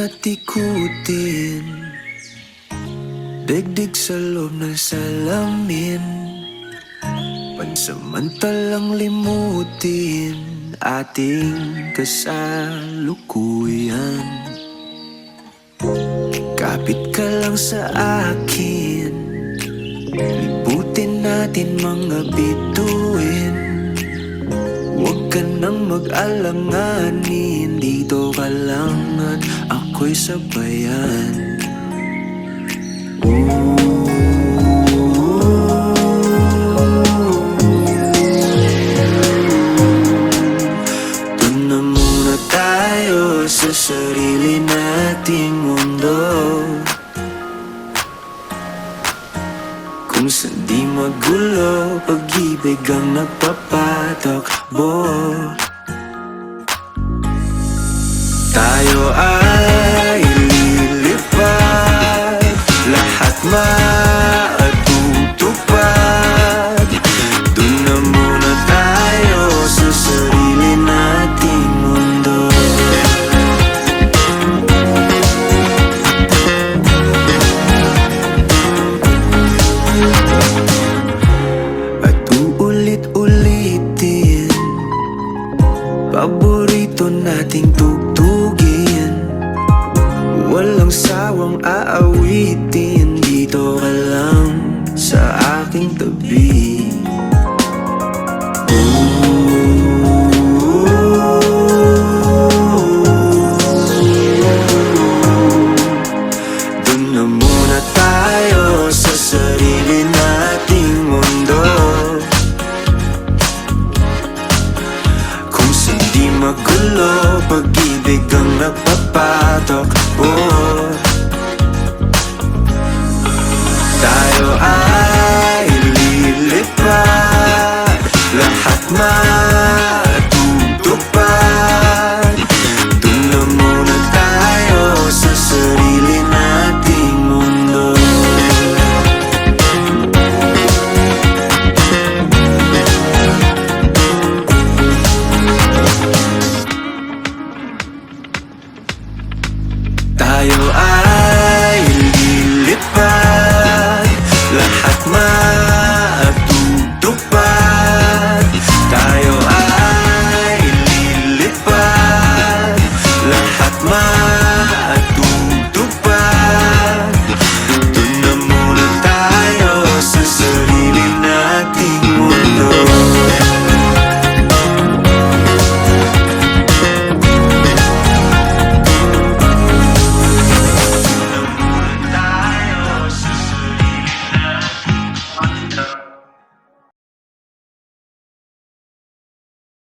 at ikutin, digdig sa loob ng salamin, pansamantalang limutin ating kasalukuyan. Kapit ka lang sa akin, liputin natin mga bituin. Huwag ka nang mag-alanganin, dito ka lang at ako'y sabayan. Doon na muna tayo sa sarili nating mundo, kung saan di magulo, pag-ibig ang nagpapatakbo. Tayo ay lilipad, lahat matutupad. Doon na muna tayo sa sarili nating mundo. At uulit-ulitin paborito nating tugtugin, walang sawang aawitin, dito ka lang sa aking tabi. Doon na muna tayo sa sarili nating mundo, kung saan di magulo, pag-ibig ang nagpapatakbo.